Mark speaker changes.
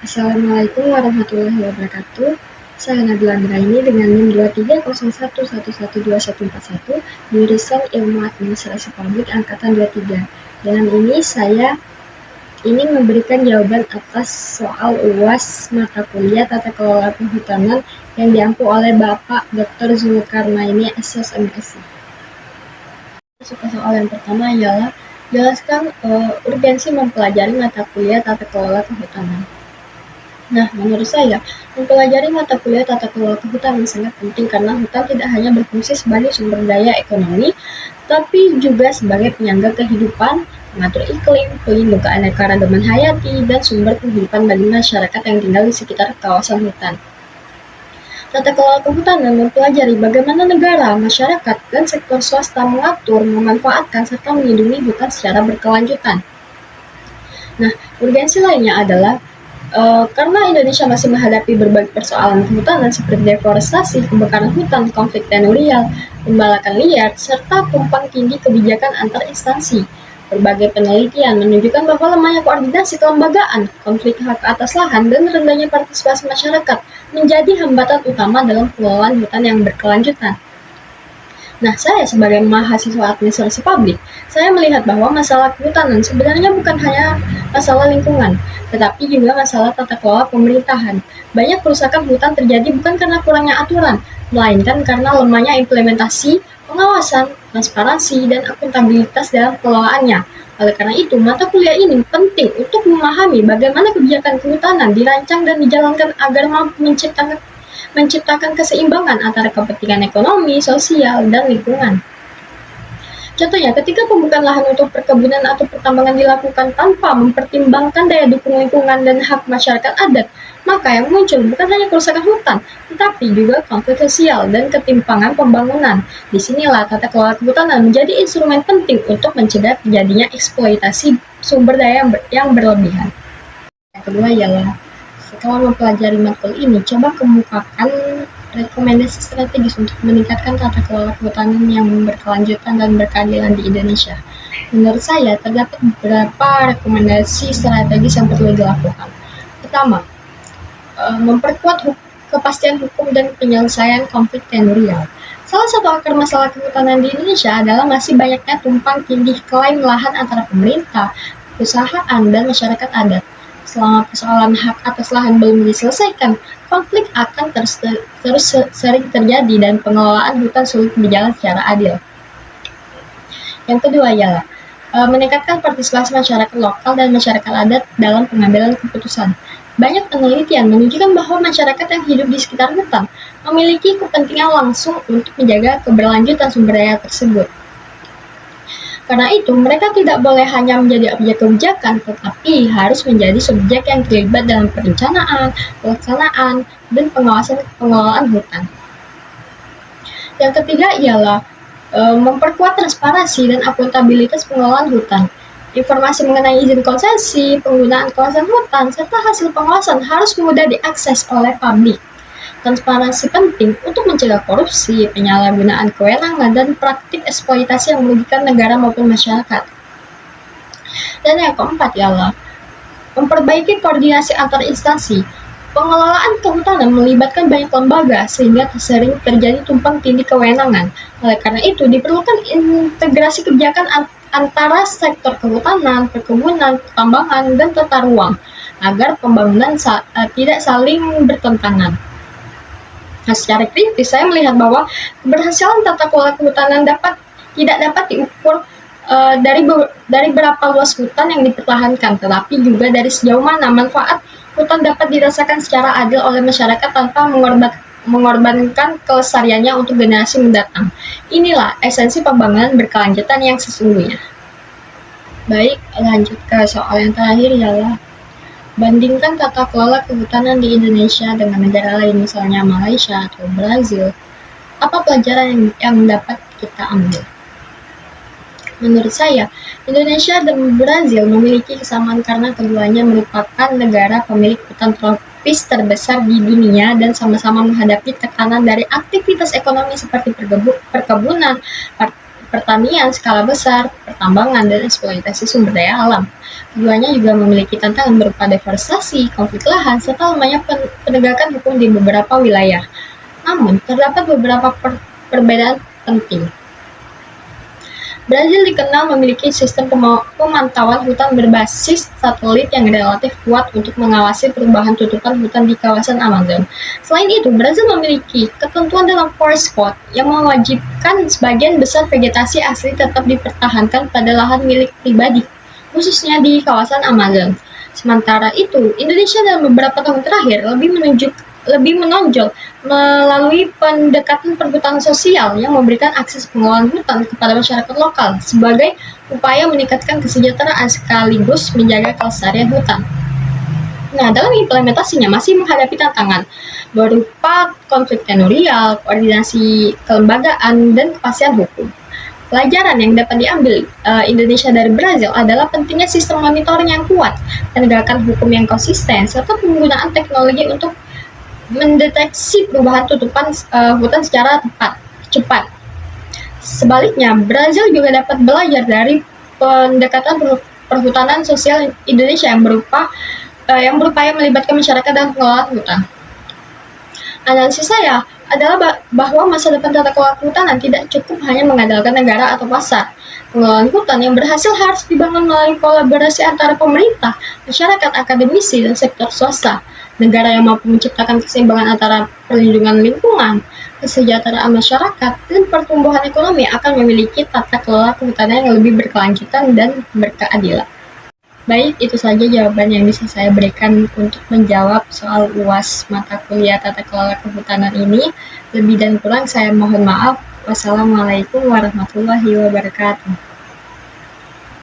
Speaker 1: Assalamualaikum warahmatullahi wabarakatuh. Saya Nabila Anggraini dengan NIM 2301112141 jurusan Ilmu Administrasi Publik angkatan 23. Dengan ini saya ingin memberikan jawaban atas soal UAS mata kuliah Tata Kelola Kehutanan yang diampu oleh Bapak Dr. Zulkarnaini SS MSc. Masuk ke soal yang pertama ialah jelaskan urgensi mempelajari mata kuliah Tata Kelola Kehutanan. Nah, menurut saya, mempelajari mata kuliah tata kelola kehutanan sangat penting karena hutan tidak hanya berfungsi sebagai sumber daya ekonomi, tapi juga sebagai penyangga kehidupan, mengatur iklim, pelindung keanekaragaman hayati, dan sumber kehidupan bagi masyarakat yang tinggal di sekitar kawasan hutan. Tata kelola kehutanan mempelajari bagaimana negara, masyarakat, dan sektor swasta mengatur, memanfaatkan, serta melindungi hutan secara berkelanjutan. Nah, urgensi lainnya adalah karena Indonesia masih menghadapi berbagai persoalan kehutanan seperti deforestasi, kebakaran hutan, konflik teritorial, pembalakan liar, serta tumpang tindih kebijakan antar instansi. Berbagai penelitian menunjukkan bahwa lemahnya koordinasi kelembagaan, konflik hak atas lahan, dan rendahnya partisipasi masyarakat menjadi hambatan utama dalam pengelolaan hutan yang berkelanjutan. Nah, saya sebagai mahasiswa administrasi publik, saya melihat bahwa masalah kehutanan sebenarnya bukan hanya masalah lingkungan, tetapi juga masalah tata kelola pemerintahan. Banyak kerusakan hutan terjadi bukan karena kurangnya aturan, melainkan karena lemahnya implementasi, pengawasan, transparansi, dan akuntabilitas dalam pengelolaannya. Oleh karena itu, mata kuliah ini penting untuk memahami bagaimana kebijakan kehutanan dirancang dan dijalankan agar mampu menciptakan keseimbangan antara kepentingan ekonomi, sosial, dan lingkungan. Contohnya, ketika pembukaan lahan untuk perkebunan atau pertambangan dilakukan tanpa mempertimbangkan daya dukung lingkungan dan hak masyarakat adat, maka yang muncul bukan hanya kerusakan hutan, tetapi juga konflik sosial dan ketimpangan pembangunan. Disinilah tata kelola kehutanan menjadi instrumen penting untuk mencegah terjadinya eksploitasi sumber daya yang berlebihan. Yang kedua ialah setelah mempelajari matkul ini, coba kemukakan rekomendasi strategis untuk meningkatkan tata kelola kehutanan yang berkelanjutan dan berkeadilan di Indonesia. Menurut saya, terdapat beberapa rekomendasi strategis yang perlu dilakukan. Pertama, memperkuat kepastian hukum dan penyelesaian konflik teritorial. Salah satu akar masalah kehutanan di Indonesia adalah masih banyaknya tumpang tindih klaim lahan antara pemerintah, perusahaan, dan masyarakat adat. Selama persoalan hak atas lahan belum diselesaikan, konflik akan terus sering terjadi dan pengelolaan hutan sulit berjalan secara adil. Yang kedua ialah meningkatkan partisipasi masyarakat lokal dan masyarakat adat dalam pengambilan keputusan. Banyak penelitian menunjukkan bahwa masyarakat yang hidup di sekitar hutan memiliki kepentingan langsung untuk menjaga keberlanjutan sumber daya tersebut. Karena itu, mereka tidak boleh hanya menjadi objek kebijakan, tetapi harus menjadi subjek yang terlibat dalam perencanaan, pelaksanaan, dan pengawasan pengelolaan hutan. Yang ketiga ialah memperkuat transparansi dan akuntabilitas pengelolaan hutan. Informasi mengenai izin konsesi, penggunaan kawasan hutan, serta hasil pengawasan harus mudah diakses oleh publik. Transparansi penting untuk mencegah korupsi, penyalahgunaan kewenangan, dan praktik eksploitasi yang merugikan negara maupun masyarakat. Dan yang keempat ialah memperbaiki koordinasi antar instansi. Pengelolaan kehutanan melibatkan banyak lembaga sehingga sering terjadi tumpang tindih kewenangan. Oleh karena itu, diperlukan integrasi kebijakan antara sektor kehutanan, perkebunan, pertambangan, dan tata ruang agar pembangunan tidak saling bertentangan. Nah, secara kritis, saya melihat bahwa keberhasilan tata kelola kehutanan tidak dapat diukur dari berapa luas hutan yang dipertahankan, tetapi juga dari sejauh mana manfaat hutan dapat dirasakan secara adil oleh masyarakat tanpa mengorbankan kelestariannya untuk generasi mendatang. Inilah esensi pembangunan berkelanjutan yang sesungguhnya. Baik, lanjut ke soal yang terakhir ialah bandingkan tata kelola kehutanan di Indonesia dengan negara lain, misalnya Malaysia atau Brazil. Apa pelajaran yang dapat kita ambil? Menurut saya, Indonesia dan Brazil memiliki kesamaan karena keduanya merupakan negara pemilik hutan tropis terbesar di dunia dan sama-sama menghadapi tekanan dari aktivitas ekonomi seperti perkebunan, pertanian skala besar, pertambangan, dan eksploitasi sumber daya alam. Keduanya juga memiliki tantangan berupa deforestasi, konflik lahan, serta lemahnya penegakan hukum di beberapa wilayah. Namun, terdapat beberapa perbedaan penting. Brazil dikenal memiliki sistem pemantauan hutan berbasis satelit yang relatif kuat untuk mengawasi perubahan tutupan hutan di kawasan Amazon. Selain itu, Brazil memiliki ketentuan dalam Forest Code yang mewajibkan sebagian besar vegetasi asli tetap dipertahankan pada lahan milik pribadi, khususnya di kawasan Amazon. Sementara itu, Indonesia dalam beberapa tahun terakhir lebih menonjol melalui pendekatan perhutanan sosial yang memberikan akses pengelolaan hutan kepada masyarakat lokal sebagai upaya meningkatkan kesejahteraan sekaligus menjaga kelestarian hutan. Nah, dalam implementasinya masih menghadapi tantangan berupa konflik tenurial, koordinasi kelembagaan, dan kepastian hukum. Pelajaran yang dapat diambil Indonesia dari Brazil adalah pentingnya sistem monitoring yang kuat, penegakan hukum yang konsisten, serta penggunaan teknologi untuk mendeteksi perubahan tutupan hutan secara cepat. Sebaliknya, Brazil juga dapat belajar dari pendekatan perhutanan sosial Indonesia yang berupaya melibatkan masyarakat dalam pengelolaan hutan. Analisis saya adalah bahwa masa depan tata kelola kehutanan tidak cukup hanya mengandalkan negara atau pasar. Pengelolaan hutan yang berhasil harus dibangun melalui kolaborasi antara pemerintah, masyarakat, akademisi, dan sektor swasta. Negara yang mampu menciptakan keseimbangan antara perlindungan lingkungan, kesejahteraan masyarakat, dan pertumbuhan ekonomi akan memiliki tata kelola kehutanan yang lebih berkelanjutan dan berkeadilan. Baik, itu saja jawaban yang bisa saya berikan untuk menjawab soal UAS mata kuliah tata kelola kehutanan ini. Lebih dan kurang saya mohon maaf. Wassalamualaikum warahmatullahi wabarakatuh.